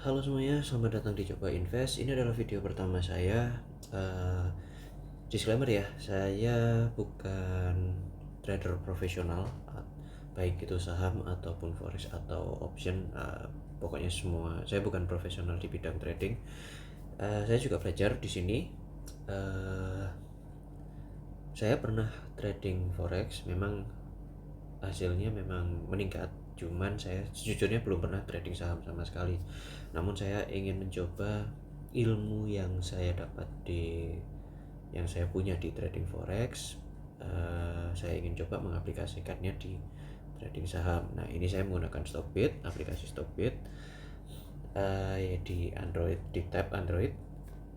Halo semuanya, selamat datang di Coba Invest. Ini adalah video pertama saya. Eh, Disclaimer ya, saya bukan trader profesional, baik itu saham ataupun forex atau option. Pokoknya semua, saya bukan profesional di bidang trading. Saya juga belajar di sini. Eh, saya pernah trading forex, memang hasilnya memang meningkat, cuman saya sejujurnya belum pernah trading saham sama sekali. Namun saya ingin mencoba ilmu yang saya dapat yang saya punya di trading forex. Saya ingin coba mengaplikasikannya di trading saham. Nah, ini saya menggunakan Stockbit, aplikasi Stockbit, di Android, di tab Android.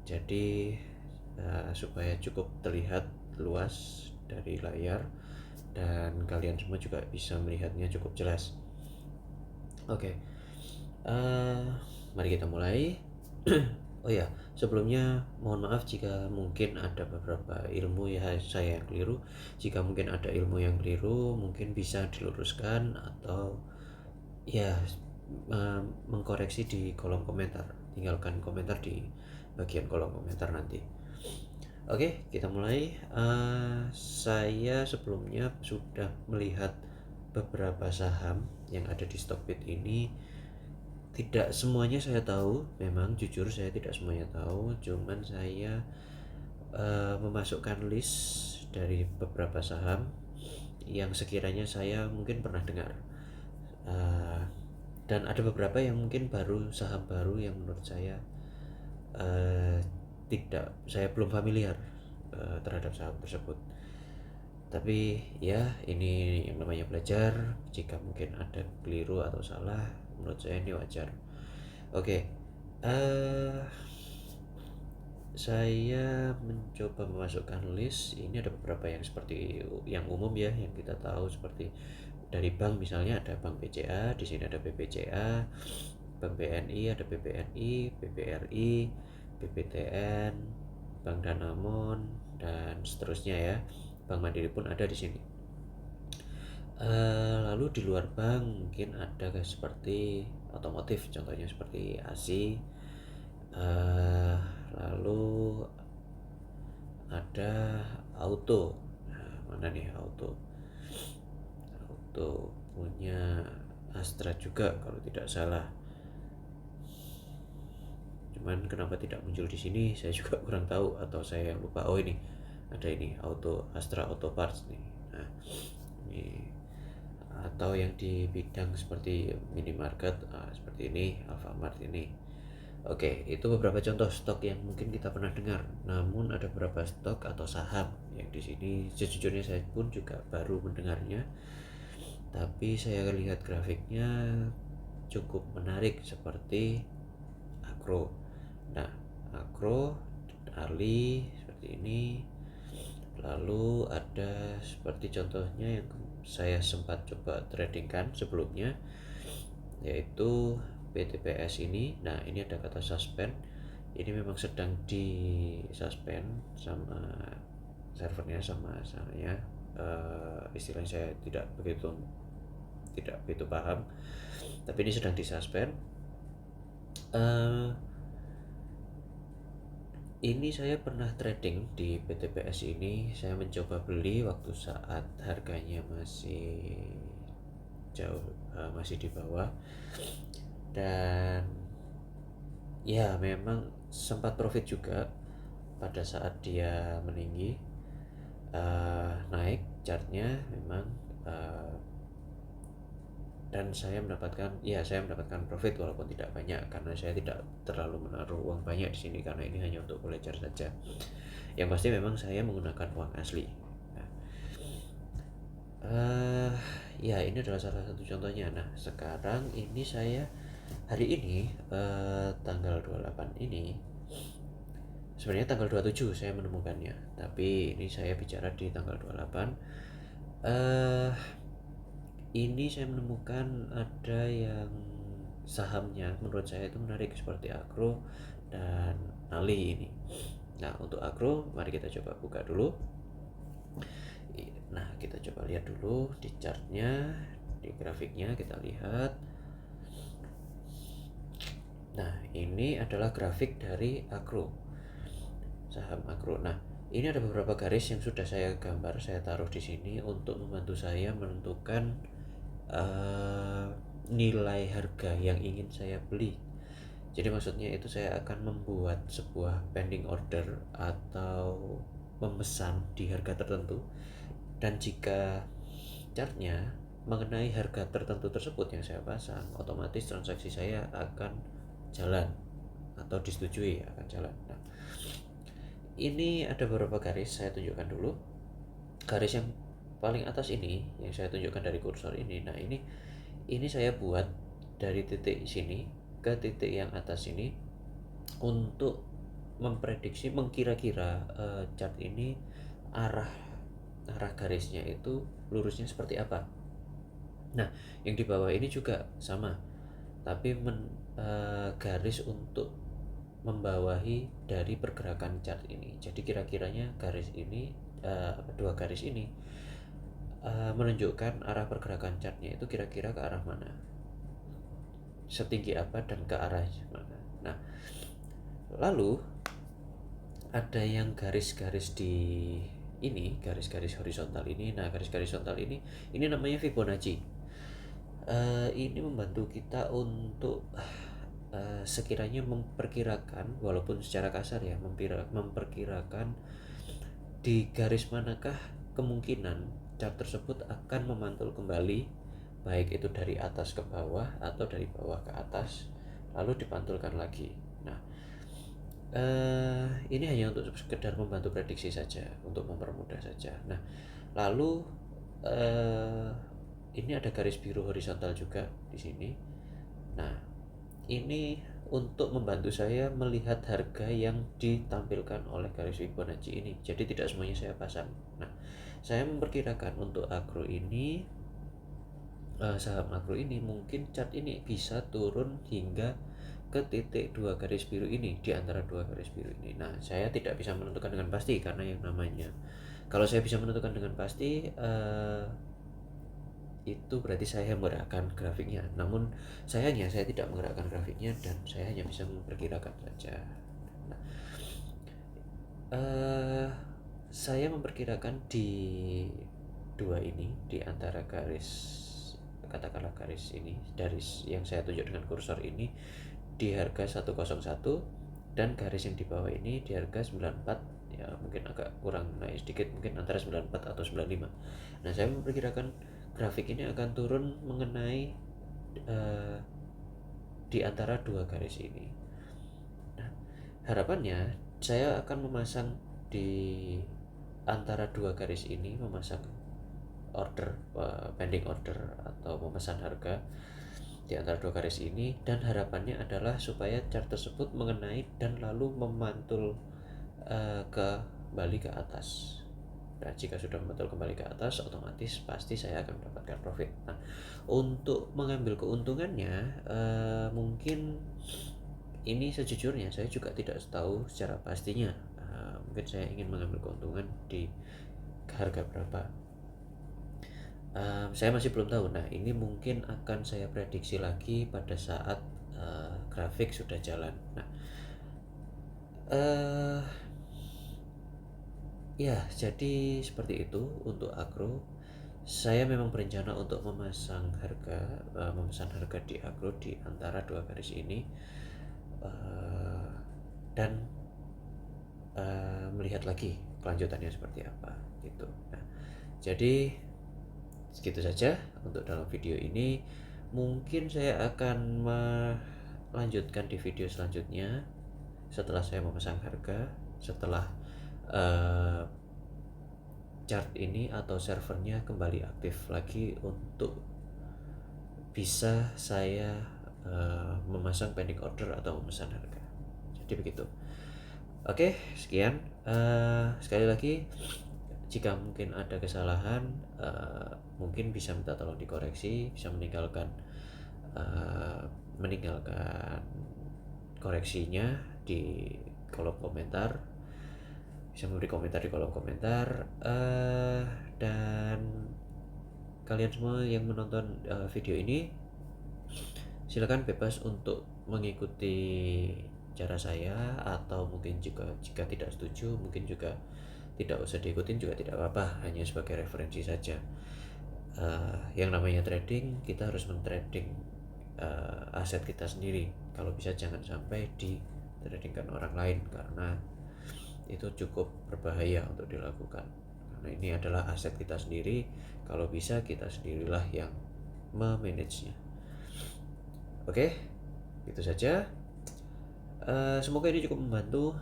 Jadi supaya cukup terlihat luas dari layar dan kalian semua juga bisa melihatnya cukup jelas. Oke, mari kita mulai. Oh ya, sebelumnya mohon maaf jika mungkin ada beberapa ilmu ya saya yang keliru. Jika mungkin ada ilmu yang keliru, mungkin bisa diluruskan atau ya mengkoreksi di kolom komentar. Tinggalkan komentar di bagian kolom komentar nanti. Oke, kita mulai. Saya sebelumnya sudah melihat beberapa saham yang ada di Stockbit ini. Tidak semuanya saya tahu, memang jujur saya tidak semuanya tahu. Cuman saya memasukkan list dari beberapa saham yang sekiranya saya mungkin pernah dengar. Dan ada beberapa yang mungkin baru, saham baru yang menurut saya tidak, saya belum familiar terhadap saham tersebut. Tapi ya, ini yang namanya belajar. Jika mungkin ada keliru atau salah, menurut saya ini wajar. Oke, saya mencoba memasukkan list. Ini ada beberapa yang seperti yang umum ya, yang kita tahu, seperti dari bank misalnya ada Bank BCA, di sini ada BBCA, Bank BNI, ada BBNI, BBRI, BBTN, Bank Danamon, dan seterusnya ya. Bank Mandiri pun ada di sini. Lalu di luar bank mungkin ada seperti otomotif, contohnya seperti ASI. Lalu ada auto. Nah, mana nih auto? Auto punya Astra juga kalau tidak salah. Cuman kenapa tidak muncul di sini saya juga kurang tahu, atau saya lupa. Oh, ini ada, ini auto Astra Auto Parts nih. Nah, ini atau yang di bidang seperti minimarket, seperti ini Alfamart ini. Oke, itu beberapa contoh stok yang mungkin kita pernah dengar. Namun ada beberapa stok atau saham yang di sini sejujurnya saya pun juga baru mendengarnya. Tapi saya lihat grafiknya cukup menarik, seperti Akro. Nah, Akro, Ali seperti ini. Lalu ada seperti contohnya yang saya sempat coba tradingkan sebelumnya, yaitu BTPS ini. Nah, ini ada kata suspend. Ini memang sedang di suspend sama servernya, sama saya. Istilahnya saya tidak begitu paham, tapi ini sedang di suspend. Ini saya pernah trading di BTPS ini. Saya mencoba beli waktu saat harganya masih jauh, masih di bawah, dan ya memang sempat profit juga pada saat dia meninggi, naik chartnya memang, dan saya mendapatkan profit walaupun tidak banyak, karena saya tidak terlalu menaruh uang banyak di sini, karena ini hanya untuk belajar saja. Yang pasti memang saya menggunakan uang asli. Ya, ini adalah salah satu contohnya. Nah, sekarang ini saya hari ini, tanggal 28 ini, sebenarnya tanggal 27 saya menemukannya, tapi ini saya bicara di tanggal 28. Ini saya menemukan ada yang sahamnya menurut saya itu menarik, seperti Akro dan Ali ini. Nah, untuk Akro mari kita coba buka dulu. Nah, kita coba lihat dulu di chartnya, di grafiknya kita lihat. Nah, ini adalah grafik dari Akro, saham Akro. Nah, ini ada beberapa garis yang sudah saya gambar, saya taruh di sini untuk membantu saya menentukan nilai harga yang ingin saya beli. Jadi maksudnya itu saya akan membuat sebuah pending order atau memesan di harga tertentu, dan jika chartnya mengenai harga tertentu tersebut yang saya pasang, otomatis transaksi saya akan jalan atau disetujui akan jalan. Nah, ini ada beberapa garis, saya tunjukkan dulu. Garis yang paling atas ini yang saya tunjukkan dari kursor ini. Nah, ini saya buat dari titik sini ke titik yang atas ini untuk memprediksi, mengkira-kira chart ini arah garisnya itu lurusnya seperti apa. Nah, yang di bawah ini juga sama, tapi garis untuk membawahi dari pergerakan chart ini. Jadi kira-kiranya garis ini, dua garis ini menunjukkan arah pergerakan chartnya itu kira-kira ke arah mana, setinggi apa dan ke arah mana. Nah, lalu ada yang garis-garis di ini, garis-garis horizontal ini. Nah, garis-garis horizontal ini namanya Fibonacci. Ini membantu kita untuk sekiranya memperkirakan, walaupun secara kasar ya, memperkirakan di garis manakah kemungkinan chart tersebut akan memantul kembali, baik itu dari atas ke bawah atau dari bawah ke atas, lalu dipantulkan lagi. Nah, ini hanya untuk sekedar membantu prediksi saja, untuk mempermudah saja. Nah, lalu ini ada garis biru horizontal juga di sini. Nah, ini untuk membantu saya melihat harga yang ditampilkan oleh garis Fibonacci ini. Jadi tidak semuanya saya pasang. Nah, saya memperkirakan untuk Akro ini, saham Akro ini mungkin chart ini bisa turun hingga ke titik dua garis biru ini, di antara dua garis biru ini. Nah, saya tidak bisa menentukan dengan pasti, karena yang namanya, kalau saya bisa menentukan dengan pasti, itu berarti saya menggerakkan grafiknya. Namun sayangnya saya tidak menggerakkan grafiknya dan saya hanya bisa memperkirakan saja. Nah, saya memperkirakan di dua ini, di antara garis, katakanlah garis ini, dari yang saya tunjuk dengan kursor ini, di harga 101, dan garis yang di bawah ini di harga 94, ya mungkin agak kurang naik sedikit, mungkin antara 94 atau 95. Nah, saya memperkirakan grafik ini akan turun mengenai di antara dua garis ini. Nah, harapannya saya akan memasang di antara dua garis ini, memasang order, pending order atau memesan harga di antara dua garis ini, dan harapannya adalah supaya chart tersebut mengenai dan lalu memantul kembali ke atas. Nah, jika sudah memantul kembali ke atas, otomatis pasti saya akan mendapatkan profit. Nah, untuk mengambil keuntungannya, mungkin ini sejujurnya saya juga tidak tahu secara pastinya. Mungkin saya ingin mengambil keuntungan di harga berapa, saya masih belum tahu. Nah, ini mungkin akan saya prediksi lagi pada saat grafik sudah jalan. Nah, ya jadi seperti itu untuk Akro. Saya memang berencana untuk memesan harga di Akro di antara dua garis ini, dan melihat lagi kelanjutannya seperti apa gitu. Nah, jadi segitu saja untuk dalam video ini. Mungkin saya akan melanjutkan di video selanjutnya setelah saya memasang harga, setelah chart ini atau servernya kembali aktif lagi untuk bisa saya memasang pending order atau memesan harga. Jadi begitu. Oke, sekian. Sekali lagi, jika mungkin ada kesalahan, mungkin bisa minta tolong dikoreksi, bisa meninggalkan koreksinya di kolom komentar, bisa memberi komentar di kolom komentar, dan kalian semua yang menonton video ini silakan bebas untuk mengikuti cara saya, atau mungkin juga jika tidak setuju mungkin juga tidak usah diikutin juga tidak apa-apa, hanya sebagai referensi saja. Yang namanya trading, kita harus mentrading aset kita sendiri. Kalau bisa jangan sampai ditradingkan orang lain, karena itu cukup berbahaya untuk dilakukan, karena ini adalah aset kita sendiri. Kalau bisa kita sendirilah yang memanagenya. Oke, itu saja. Semoga ini cukup membantu.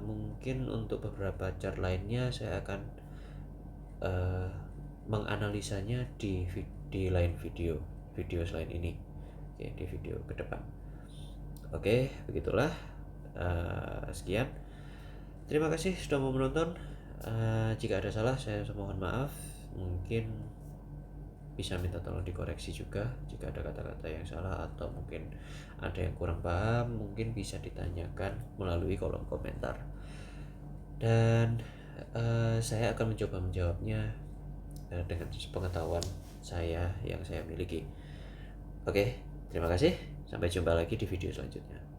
Mungkin untuk beberapa chart lainnya saya akan menganalisanya di lain video selain ini. Oke, di video ke depan. Oke, begitulah. Sekian. Terima kasih sudah mau menonton. Jika ada salah saya mohon maaf. Mungkin bisa minta tolong dikoreksi juga jika ada kata-kata yang salah, atau mungkin ada yang kurang paham, mungkin bisa ditanyakan melalui kolom komentar, dan saya akan mencoba menjawabnya dengan pengetahuan saya yang saya miliki. Oke, terima kasih. Sampai jumpa lagi di video selanjutnya.